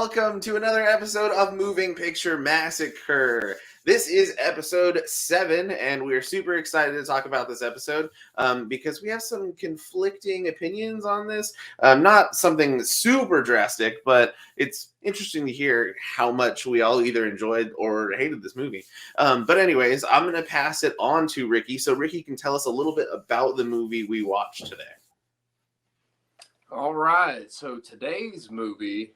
welcome to another episode of Moving Picture Massacre. This is episode 7, and we're super excited to talk about this episode because we have some conflicting opinions on this. Not something super drastic, but it's interesting to hear how much we all either enjoyed or hated this movie. But anyways, I'm going to pass it on to Ricky, so Ricky can tell us a little bit about the movie we watched today. All right, so today's movie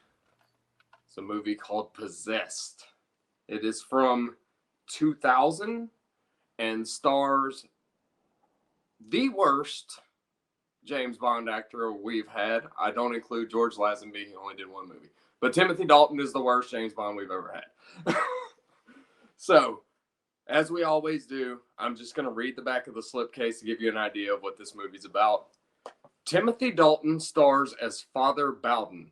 is a movie called Possessed. It is from 2000 and stars the worst James Bond actor we've had. I don't include George Lazenby, he only did one movie. But Timothy Dalton is the worst James Bond we've ever had. So, as we always do, I'm just going to read the back of the slipcase to give you an idea of what this movie's about. Timothy Dalton stars as Father Bowden,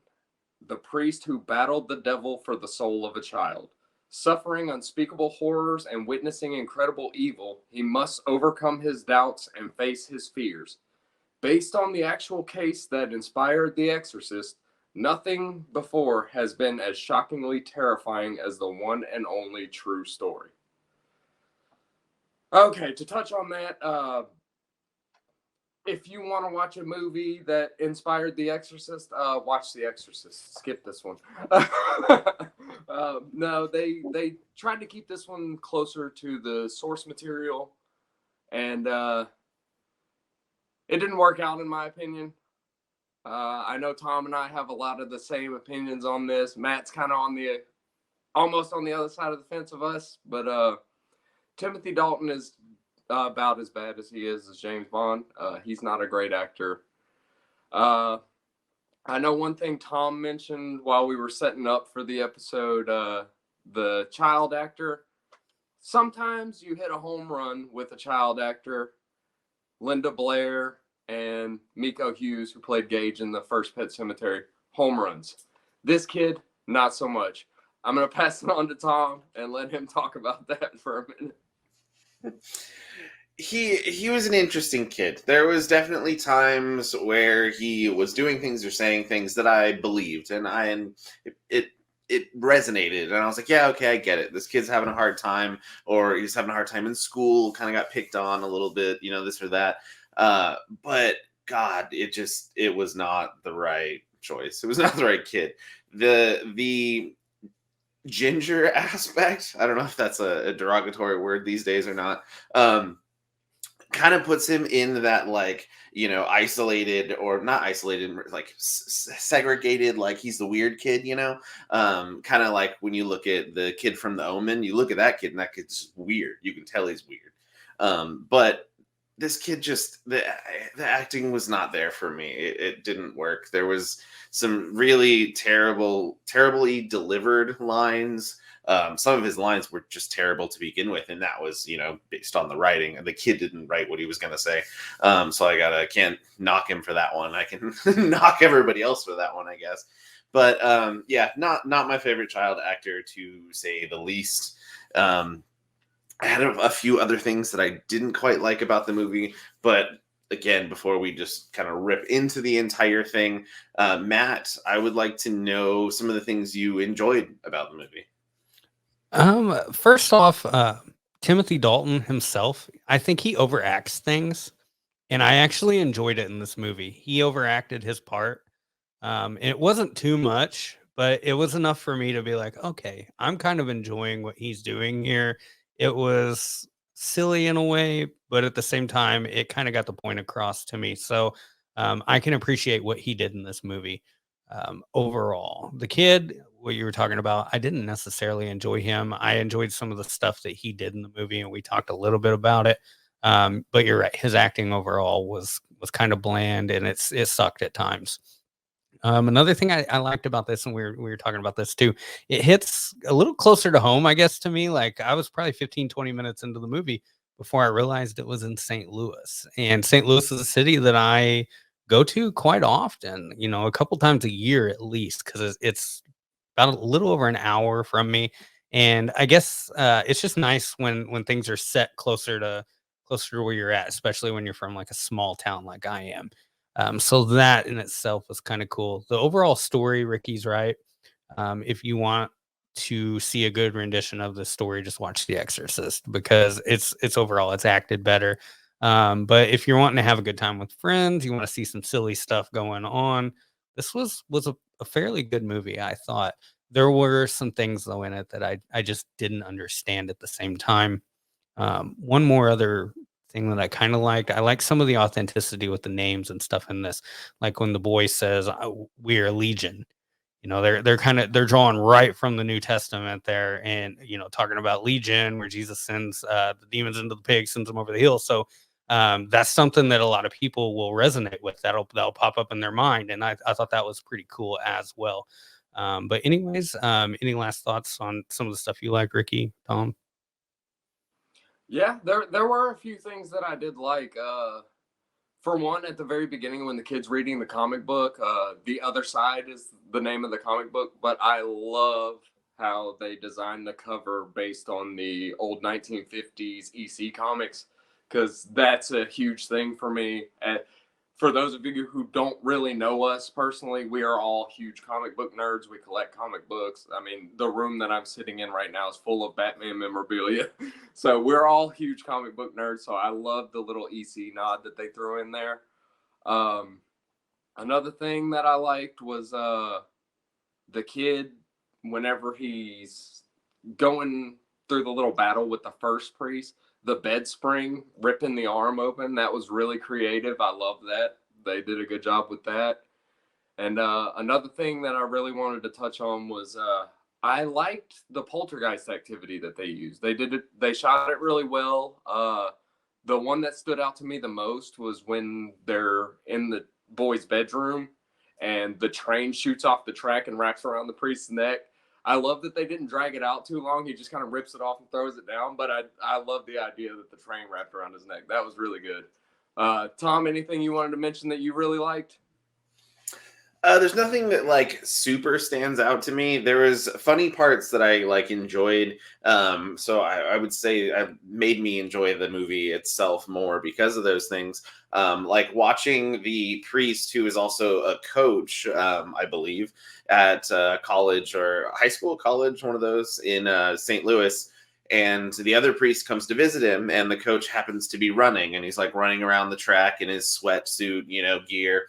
the priest who battled the devil for the soul of a child. Suffering unspeakable horrors and witnessing incredible evil, he must overcome his doubts and face his fears. Based on the actual case that inspired The Exorcist, nothing before has been as shockingly terrifying as the one and only true story. Okay, to touch on that, if you want to watch a movie that inspired The Exorcist, watch The Exorcist. Skip this one. No, they tried to keep this one closer to the source material, and it didn't work out in my opinion. I know Tom and I have a lot of the same opinions on this. Matt's kind of almost on the other side of the fence of us, but Timothy Dalton is about as bad as he is as James Bond. He's not a great actor. I know one thing Tom mentioned while we were setting up for the episode, the child actor. Sometimes you hit a home run with a child actor. Linda Blair and Miko Hughes, who played Gage in the first Pet Sematary, home runs. This kid, not so much. I'm going to pass it on to Tom and let him talk about that for a minute. He was an interesting kid. There was definitely times where he was doing things or saying things that I believed, and it resonated, and I was like, yeah, okay, I get it. This kid's having a hard time, or he's having a hard time in school, kind of got picked on a little bit, this or that. But God, it was not the right choice. It was not the right kid. The ginger aspect, I don't know if that's a derogatory word these days or not, kind of puts him in that, isolated, or not isolated, like segregated, like he's the weird kid, kind of like when you look at the kid from The Omen, you look at that kid and that kid's weird. You can tell he's weird. But this kid the acting was not there for me. It didn't work. There was some really terribly delivered lines. Some of his lines were just terrible to begin with, and that was, based on the writing. The kid didn't write what he was going to say. So I can't knock him for that one. I can knock everybody else for that one, I guess. But yeah, not my favorite child actor, to say the least. I had a few other things that I didn't quite like about the movie, but again, before we just kind of rip into the entire thing, Matt, I would like to know some of the things you enjoyed about the movie. First off, Timothy Dalton himself, I think he overacts things, and I actually enjoyed it in this movie. He overacted his part. It wasn't too much, but it was enough for me to be like, okay, I'm kind of enjoying what he's doing here. It was silly in a way, but at the same time, it kind of got the point across to me. So I can appreciate what he did in this movie. Overall, the kid, what you were talking about, I didn't necessarily enjoy him. I enjoyed some of the stuff that he did in the movie, and we talked a little bit about it. But you're right, his acting overall was kind of bland, and it sucked at times. Another thing I liked about this, and we were talking about this too, it hits a little closer to home, I guess, to me. Like, I was probably 15-20 minutes into the movie before I realized it was in St. Louis. And St. Louis is a city that I go to quite often, a couple times a year at least, because it's about a little over an hour from me. And I guess it's just nice when things are set closer to where you're at, especially when you're from like a small town like I am. So that in itself was kind of cool. The overall story, Ricky's right. If you want to see a good rendition of the story, just watch The Exorcist because it's overall it's acted better. But if you're wanting to have a good time with friends, you want to see some silly stuff going on, this was a fairly good movie. I thought there were some things though in it that I just didn't understand at the same time. One more other thing that I kind of liked, I like some of the authenticity with the names and stuff in this. Like when the boy says, "We're Legion," you know, they're kind of they're drawing right from the New Testament there, and you know, talking about Legion, where Jesus sends the demons into the pig, sends them over the hill. So that's something that a lot of people will resonate with. That'll pop up in their mind, and I thought that was pretty cool as well. But anyways, any last thoughts on some of the stuff you like, Ricky, Tom? Yeah, there were a few things that I did like. For one, at the very beginning, when the kid's reading the comic book, The Other Side is the name of the comic book, but I love how they designed the cover based on the old 1950s EC comics, because that's a huge thing for me. And for those of you who don't really know us personally, we are all huge comic book nerds. We collect comic books. I mean, the room that I'm sitting in right now is full of Batman memorabilia. So we're all huge comic book nerds. So I love the little EC nod that they threw in there. Um, Another thing that I liked was the kid, whenever he's going through the little battle with the first priest, the bed spring ripping the arm open. That was really creative. I love that. They did a good job with that. And another thing that I really wanted to touch on was I liked the poltergeist activity that they used. They did it. They shot it really well. The one that stood out to me the most was when they're in the boy's bedroom and the train shoots off the track and wraps around the priest's neck. I love that they didn't drag it out too long. He just kind of rips it off and throws it down. But I love the idea that the train wrapped around his neck. That was really good. Tom, anything you wanted to mention that you really liked? There's nothing that like super stands out to me. There was funny parts that I like enjoyed. So I would say I made me enjoy the movie itself more because of those things. Like watching the priest, who is also a coach, I believe, at college or high school, college, one of those in St. Louis. And the other priest comes to visit him, and the coach happens to be running, and he's like running around the track in his sweatsuit, you know, gear.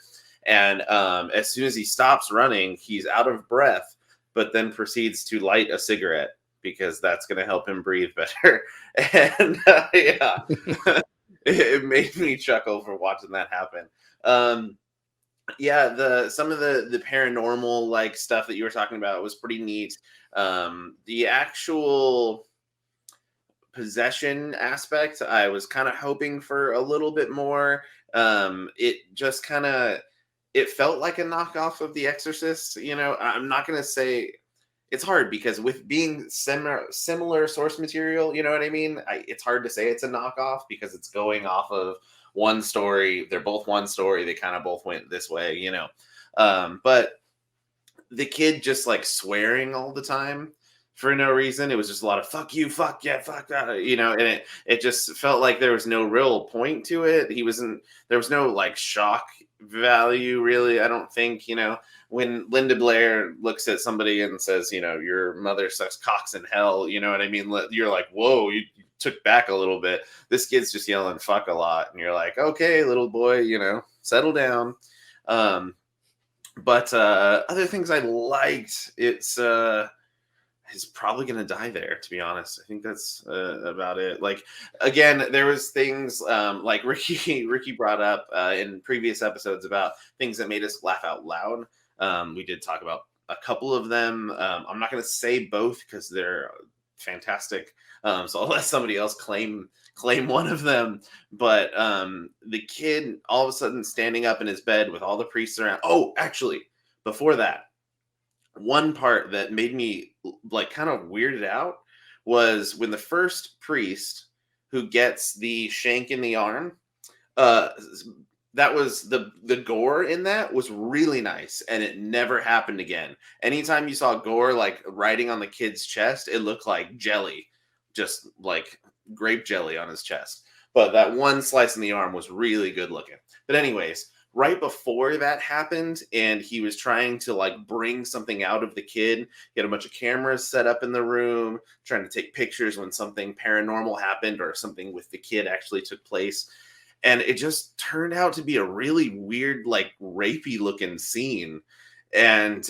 And as soon as he stops running, he's out of breath, but then proceeds to light a cigarette because that's going to help him breathe better. And yeah, it made me chuckle for watching that happen. Yeah, the some of the paranormal like stuff that you were talking about was pretty neat. The actual possession aspect, I was kind of hoping for a little bit more. It just kind of it felt like a knockoff of The Exorcist. You know, I'm not gonna say it's hard because with being similar source material, you know what I mean. It's hard to say it's a knockoff because it's going off of one story. They're both one story. They kind of both went this way, you know. But the kid just like swearing all the time for no reason. It was just a lot of fuck you, fuck yeah, fuck that, you know, and it just felt like there was no real point to it. There was no like shock value really. I don't think, you know, when Linda Blair looks at somebody and says, you know, your mother sucks cocks in hell, you know what I mean? You're like, whoa, you took back a little bit. This kid's just yelling fuck a lot. And you're like, okay, little boy, you know, settle down. But other things I liked, he's probably going to die there, to be honest. I think that's about it. Like, again, there was things like Ricky brought up in previous episodes about things that made us laugh out loud. We did talk about a couple of them. I'm not going to say both because they're fantastic. So I'll let somebody else claim one of them. But the kid all of a sudden standing up in his bed with all the priests around. Oh, actually, before that, one part that made me like kind of weirded out was when the first priest who gets the shank in the arm, uh that was the gore in that was really nice, and it never happened again. Anytime you saw gore like writing on the kid's chest, it looked like jelly, just like grape jelly on his chest. But that one slice in the arm was really good looking. But anyways, right before that happened, and he was trying to like bring something out of the kid. He had a bunch of cameras set up in the room, trying to take pictures when something paranormal happened or something with the kid actually took place. And it just turned out to be a really weird, like rapey looking scene. And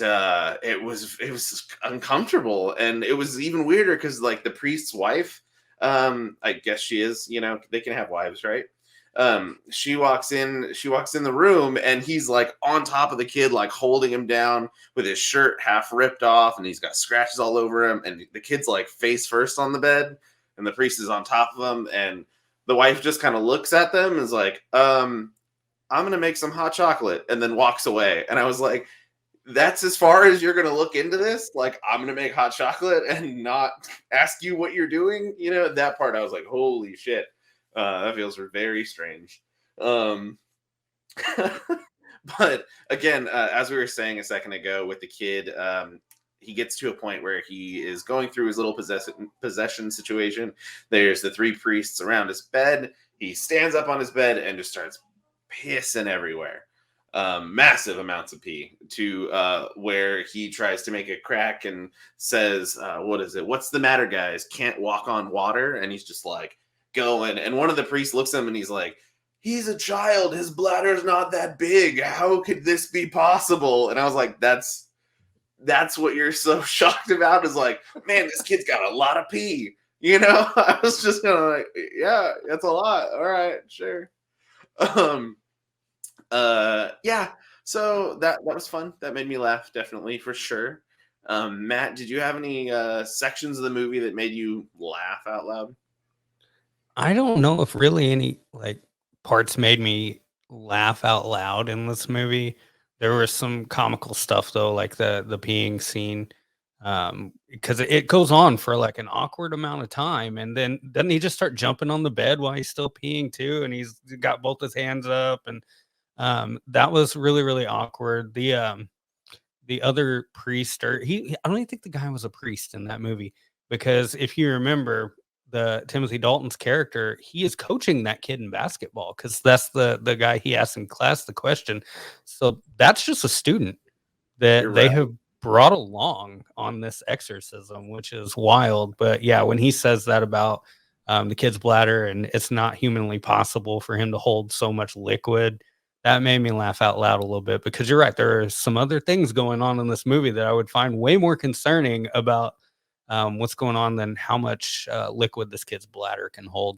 it was uncomfortable, and it was even weirder because like the priest's wife, I guess she is, they can have wives, right? She walks in the room, and he's like on top of the kid, like holding him down with his shirt half ripped off, and he's got scratches all over him, and the kid's like face first on the bed, and the priest is on top of him, and the wife just kind of looks at them and is like, I'm gonna make some hot chocolate, and then walks away. And I was like, that's as far as you're gonna look into this? Like, I'm gonna make hot chocolate and not ask you what you're doing? That part I was like, holy shit. That feels very strange. Um, but again, as we were saying a second ago with the kid, he gets to a point where he is going through his little possession situation. There's the three priests around his bed. He stands up on his bed and just starts pissing everywhere. Massive amounts of pee, to where he tries to make a crack and says, what is it? What's the matter, guys? Can't walk on water? And he's just like going. And one of the priests looks at him and he's like, he's a child. His bladder's not that big. How could this be possible? And I was like, that's what you're so shocked about, is like, man, this kid's got a lot of pee. I was just kind of like, yeah, that's a lot. All right, sure. Yeah, so that was fun. That made me laugh, definitely, for sure. Matt, did you have any sections of the movie that made you laugh out loud? I don't know if really any like parts made me laugh out loud in this movie. There was some comical stuff though, like the peeing scene, because it goes on for like an awkward amount of time, and then doesn't he just start jumping on the bed while he's still peeing too, and he's got both his hands up, and that was really really awkward. The other priest, or I don't even think the guy was a priest in that movie, because if you remember, the Timothy Dalton's character, he is coaching that kid in basketball, because that's the guy he asked in class the question. So that's just a student You're that right. they have brought along on this exorcism, which is wild. But yeah, when he says that about the kid's bladder, and it's not humanly possible for him to hold so much liquid, that made me laugh out loud a little bit, because you're right. There are some other things going on in this movie that I would find way more concerning about what's going on than how much liquid this kid's bladder can hold.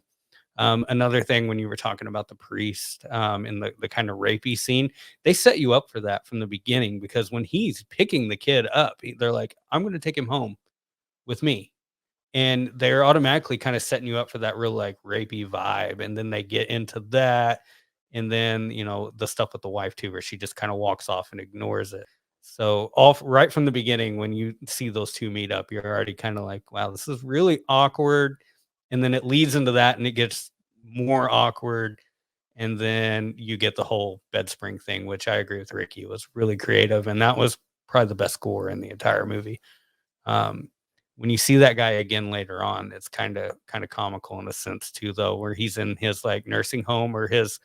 Another thing, when you were talking about the priest in the kind of rapey scene, they set you up for that from the beginning, because when he's picking the kid up, they're like, I'm going to take him home with me. And they're automatically kind of setting you up for that real like rapey vibe. And then they get into that. And then, the stuff with the wife too, where she just kind of walks off and ignores it. So off right from the beginning, when you see those two meet up, you're already kind of like, wow, this is really awkward. And then it leads into that and it gets more awkward. And then you get the whole bed spring thing, which I agree with Ricky, was really creative. And that was probably the best score in the entire movie. Um, when you see that guy again later on, it's kind of comical in a sense too, though, where he's in his like nursing home, or his,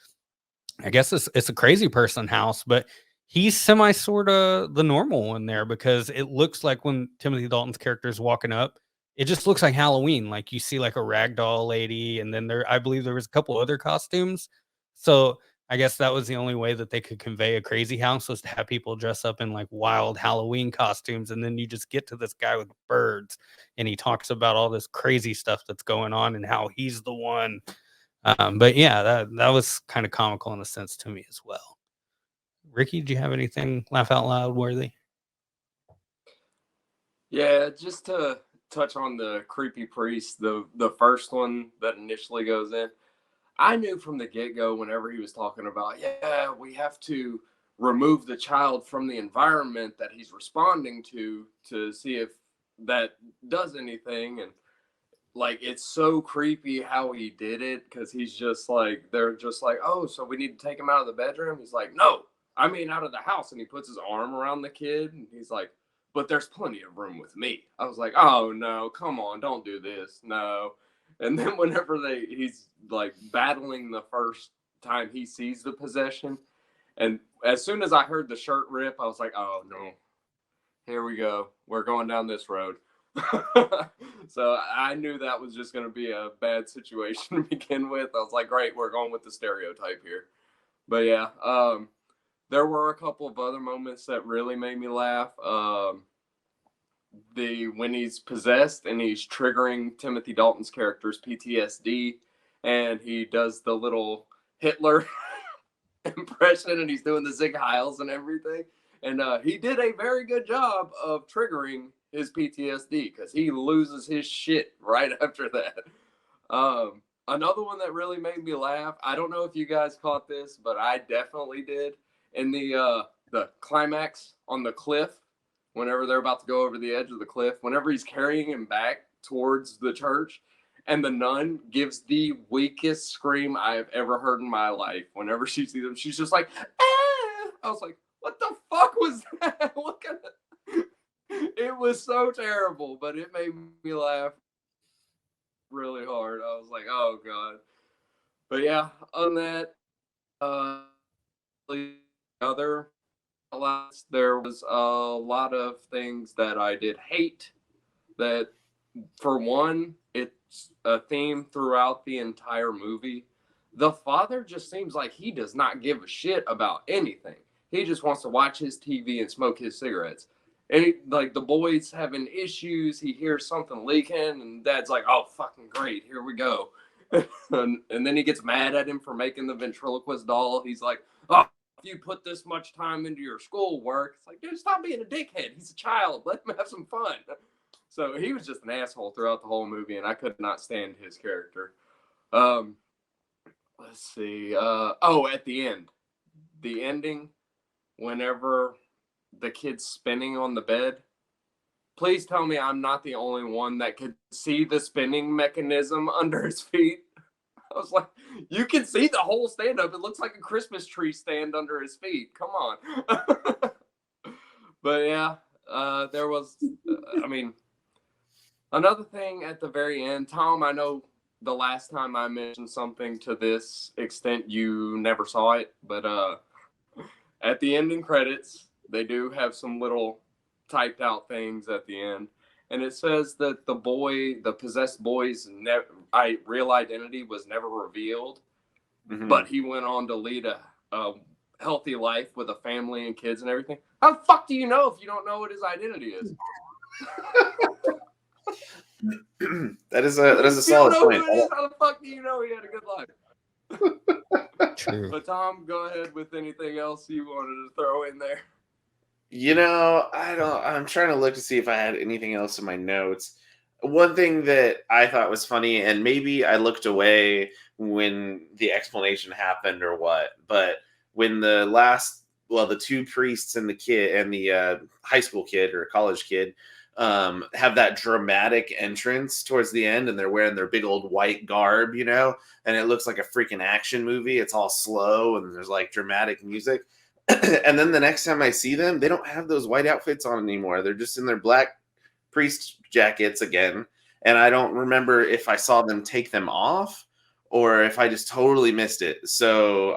I guess it's a crazy person house, but he's semi sort of the normal one there, because it looks like when Timothy Dalton's character is walking up, it just looks like Halloween. Like you see like a ragdoll lady, and then I believe there was a couple other costumes. So I guess that was the only way that they could convey a crazy house, was to have people dress up in like wild Halloween costumes. And then you just get to this guy with birds, and he talks about all this crazy stuff that's going on and how he's the one. But yeah, that was kind of comical in a sense to me as well. Ricky, do you have anything laugh out loud worthy? Yeah, just to touch on the creepy priest, the first one that initially goes in. I knew from the get go, whenever he was talking about, yeah, we have to remove the child from the environment that he's responding to see if that does anything. And like, it's so creepy how he did it, because he's just like, they're just like, oh, so we need to take him out of the bedroom. He's like, no, I mean, out of the house. And he puts his arm around the kid and he's like, but there's plenty of room with me. I was like, oh no, come on, don't do this. No. And then whenever he's like battling the first time he sees the possession, And as soon as I heard the shirt rip, I was like, oh no, here we go. We're going down this road. So I knew that was just going to be a bad situation to begin with. I was like, great, we're going with the stereotype here. But yeah, there were a couple of other moments that really made me laugh. When he's possessed and he's triggering Timothy Dalton's character's PTSD, and he does the little Hitler impression, and he's doing the Zig Heils and everything. And he did a very good job of triggering his PTSD because he loses his shit right after that. Another one that really made me laugh. I don't know if you guys caught this, but I definitely did. In the climax on the cliff, whenever they're about to go over the edge of the cliff, whenever he's carrying him back towards the church, and the nun gives the weakest scream I've ever heard in my life. Whenever she sees him, she's just like, ah! I was like, what the fuck was that? What kind of... It was so terrible, but it made me laugh really hard. I was like, oh god. But yeah, on that, the other there was a lot of things that I did hate. That, for one, it's a theme throughout the entire movie. The father just seems like he does not give a shit about anything. He just wants to watch his TV and smoke his cigarettes. And like the boy's having issues, he hears something leaking, and dad's like, "Oh, fucking great, here we go." and then he gets mad at him for making the ventriloquist doll. He's like, "Oh, if you put this much time into your schoolwork," it's like, dude, stop being a dickhead. He's a child. Let him have some fun. So he was just an asshole throughout the whole movie, and I could not stand his character. Let's see. At the ending, whenever the kid's spinning on the bed, please tell me I'm not the only one that could see the spinning mechanism under his feet. I was like, you can see the whole stand up. It looks like a Christmas tree stand under his feet. Come on. But yeah, there was, another thing at the very end. Tom, I know the last time I mentioned something to this extent, you never saw it, but at the ending credits, they do have some little typed out things at the end. And it says that the possessed boy's real identity was never revealed, but he went on to lead a healthy life with a family and kids and everything. How the fuck do you know if you don't know what his identity is? That is a solid point. How the fuck do you know he had a good life? True. But Tom, go ahead with anything else you wanted to throw in there. I'm trying to look to see if I had anything else in my notes. One thing that I thought was funny, and maybe I looked away when the explanation happened or what, but when the two priests and the kid and the high school kid or college kid have that dramatic entrance towards the end, and they're wearing their big old white garb, and it looks like a freaking action movie. It's all slow and there's like dramatic music. And then the next time I see them, they don't have those white outfits on anymore. They're just in their black priest jackets again. And I don't remember if I saw them take them off or if I just totally missed it. So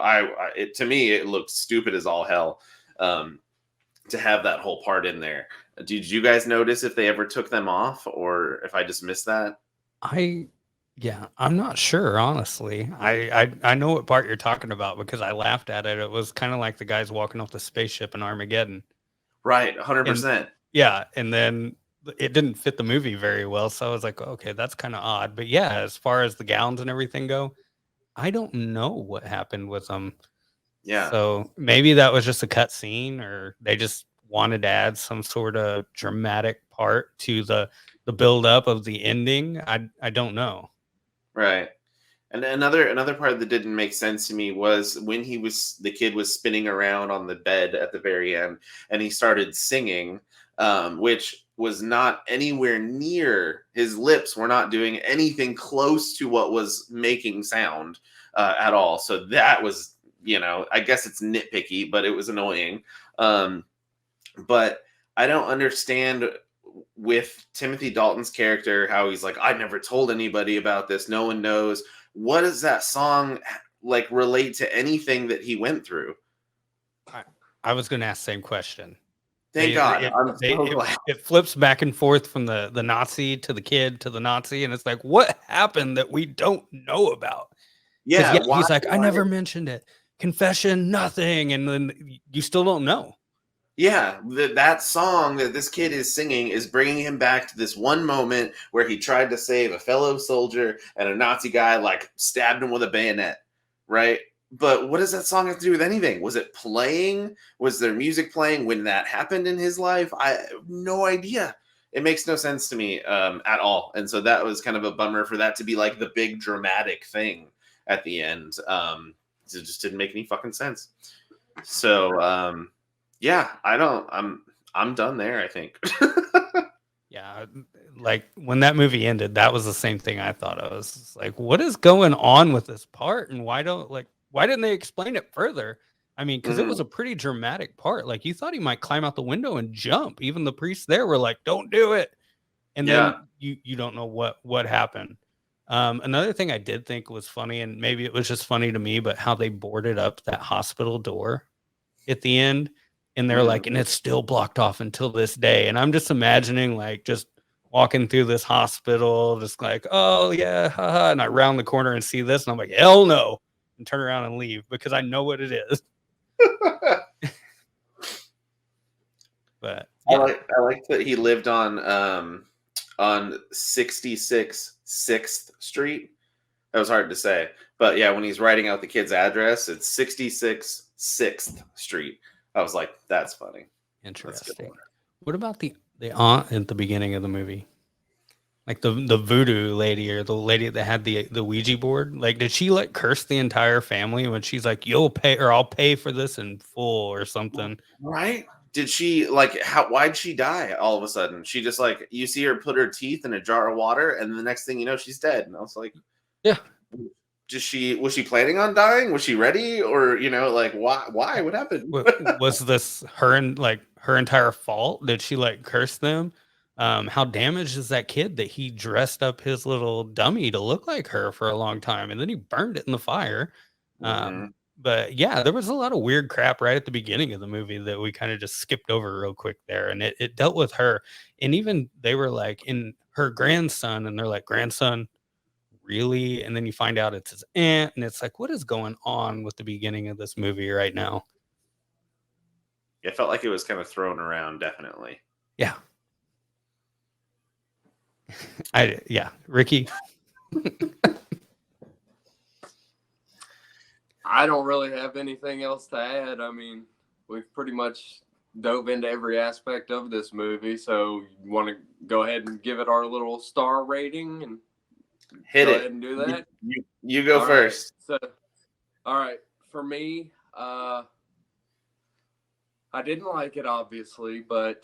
to me, it looked stupid as all hell to have that whole part in there. Did you guys notice if they ever took them off or if I just missed that? I'm not sure, honestly. I know what part you're talking about because I laughed at it. It was kind of like the guys walking off the spaceship in Armageddon. Right, 100%. Yeah, and then it didn't fit the movie very well, so I was like, okay, that's kind of odd. But yeah, as far as the gowns and everything go, I don't know what happened with them. Yeah. So maybe that was just a cut scene, or they just wanted to add some sort of dramatic part to the build up of the ending. I don't know. Right. And another part that didn't make sense to me was when the kid was spinning around on the bed at the very end and he started singing, which was not anywhere near, his lips were not doing anything close to what was making sound at all. So that was, I guess it's nitpicky, but it was annoying. But I don't understand with Timothy Dalton's character, how he's like, I never told anybody about this. No one knows. What does that song like relate to anything that he went through? I was going to ask the same question. Thank God. I'm They, so glad. it flips back and forth from the Nazi to the kid to the Nazi, and it's like, what happened that we don't know about? Because Yeah, yeah, why? he's like, I Why? never mentioned it. Confession, nothing, and then you still don't know. Yeah, that song that this kid is singing is bringing him back to this one moment where he tried to save a fellow soldier and a Nazi guy like stabbed him with a bayonet, right? But what does that song have to do with anything? Was it playing? Was there music playing when that happened in his life? I have no idea. It makes no sense to me at all. And so that was kind of a bummer for that to be like the big dramatic thing at the end. It just didn't make any fucking sense. So, yeah, I'm done there, I think. Yeah, like when that movie ended, that was the same thing I thought of. I was just like, what is going on with this part, and why didn't they explain it further? I mean, because it was Mhm. a pretty dramatic part. Like you thought he might climb out the window and jump. Even the priests there were like, "Don't do it," and Yeah. then you don't know what happened. Another thing I did think was funny, and maybe it was just funny to me, but how they boarded up that hospital door at the end, and they're Mhm. like, and it's still blocked off until this day. And I'm just imagining like just walking through this hospital, just like, oh yeah, haha, and I round the corner and see this, and I'm like, hell no, and turn around and leave because I know what it is. But yeah, I like that he lived on 66 6th Street. That was hard to say. But yeah, when he's writing out the kid's address, it's 66 6th Street. I was like, that's funny. That's a good interesting. one. What about the aunt at the beginning of the movie? Like the voodoo lady or the lady that had the Ouija board, like did she like curse the entire family when she's like, "You'll pay or I'll pay for this in full" or something? Right? Did she like why'd she die all of a sudden? She just like you see her put her teeth in a jar of water and the next thing you know she's dead. And I was like, Yeah. was she planning on dying? Was she ready? Or like why? What happened? Was this her and like her entire fault? Did she like curse them? How damaged is that kid that he dressed up his little dummy to look like her for a long time and then he burned it in the fire? Mhm. But yeah, there was a lot of weird crap right at the beginning of the movie that we kind of just skipped over real quick there. And it dealt with her. And even they were like in her grandson, and they're like, grandson, really? And then you find out it's his aunt, and it's like, what is going on with the beginning of this movie right now? It felt like it was kind of thrown around, definitely. Yeah. Yeah, Ricky. I don't really have anything else to add. I mean, we've pretty much dove into every aspect of this movie. So you want to go ahead and give it our little star rating and Hit go it. ahead and do that? You go All right. first. So, all right. For me, I didn't like it, obviously, but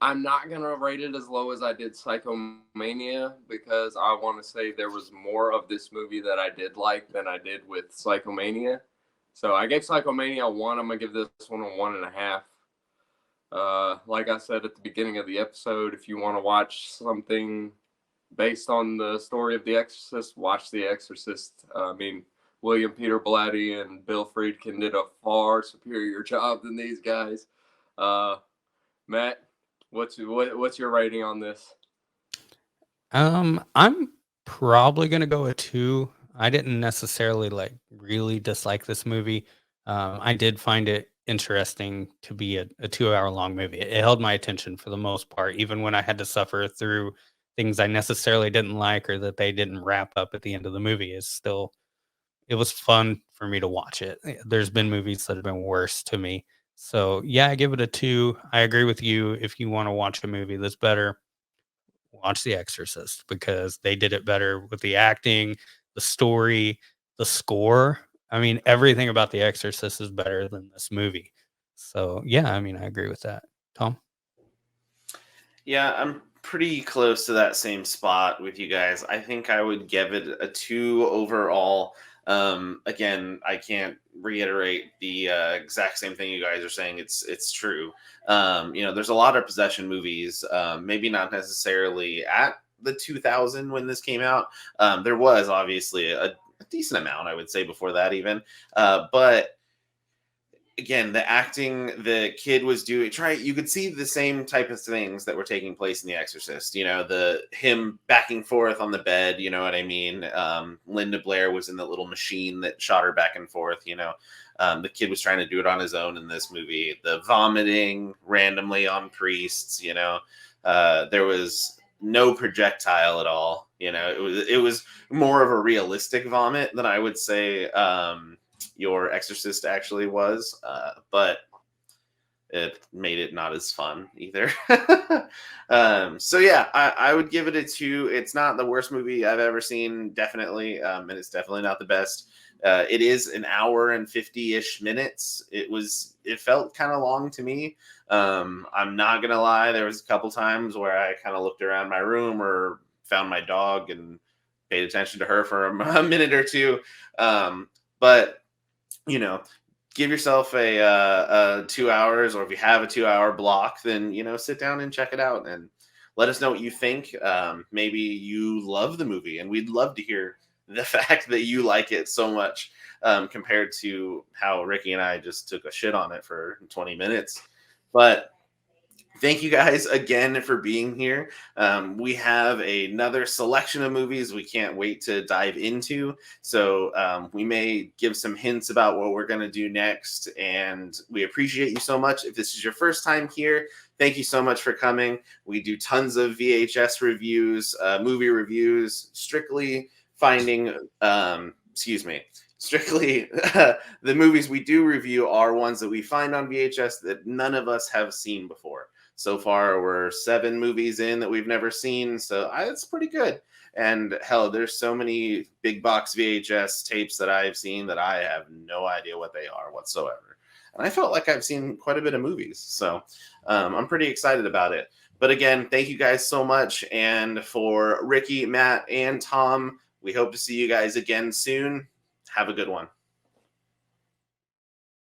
I'm not going to rate it as low as I did Psychomania because I want to say there was more of this movie that I did like than I did with Psychomania. So I gave Psychomania a 1. I'm going to give this one a 1.5. Like I said at the beginning of the episode, if you want to watch something based on the story of The Exorcist, watch The Exorcist. I mean, William Peter Blatty and Bill Friedkin did a far superior job than these guys. Matt, what's your rating on this? I'm probably gonna go with 2. I didn't necessarily like really dislike this movie. I did find it interesting to be a 2 hour long movie. It held my attention for the most part, even when I had to suffer through things I necessarily didn't like or that they didn't wrap up at the end of the movie. It was fun for me to watch it. There's been movies that have been worse to me. So yeah, I give it a 2. I agree with you. If you want to watch a movie that's better, watch The Exorcist because they did it better with the acting, the story, the score. I mean, everything about The Exorcist is better than this movie. So yeah, I mean, I agree with that. Tom? Yeah, I'm pretty close to that same spot with you guys. I think I would give it a 2 overall. Again, I can't reiterate the exact same thing you guys are saying. It's true. There's a lot of possession movies. Maybe not necessarily at the 2000 when this came out. There was obviously a decent amount, I would say, before that even. But again, the acting the kid was doing, you could see the same type of things that were taking place in The Exorcist. The him back and forth on the bed, you know what I mean? Linda Blair was in the little machine that shot her back and forth, the kid was trying to do it on his own in this movie. The vomiting randomly on priests, there was no projectile at all. It was more of a realistic vomit than I would say your Exorcist actually was, but it made it not as fun either. So yeah, I would give it a 2. It's not the worst movie I've ever seen, definitely, and it's definitely not the best. It is an hour and 50-ish minutes. It felt kind of long to me. I'm not gonna lie, there was a couple times where I kind of looked around my room or found my dog and paid attention to her for a minute or two. But you know, give yourself a 2 hours, or if you have a 2 hour block, then sit down and check it out and let us know what you think. Maybe you love the movie, and we'd love to hear the fact that you like it so much, compared to how Ricky and I just took a shit on it for 20 minutes. But thank you guys again for being here. We have another selection of movies we can't wait to dive into. So we may give some hints about what we're going to do next. And we appreciate you so much. If this is your first time here, thank you so much for coming. We do tons of VHS reviews, movie reviews, strictly finding, strictly the movies we do review are ones that we find on VHS that none of us have seen before. So far, we're 7 movies in that we've never seen, so it's pretty good. And hell, there's so many big box VHS tapes that I've seen that I have no idea what they are whatsoever. And I felt like I've seen quite a bit of movies, so I'm pretty excited about it. But again, thank you guys so much. And for Ricky, Matt, and Tom, we hope to see you guys again soon. Have a good one.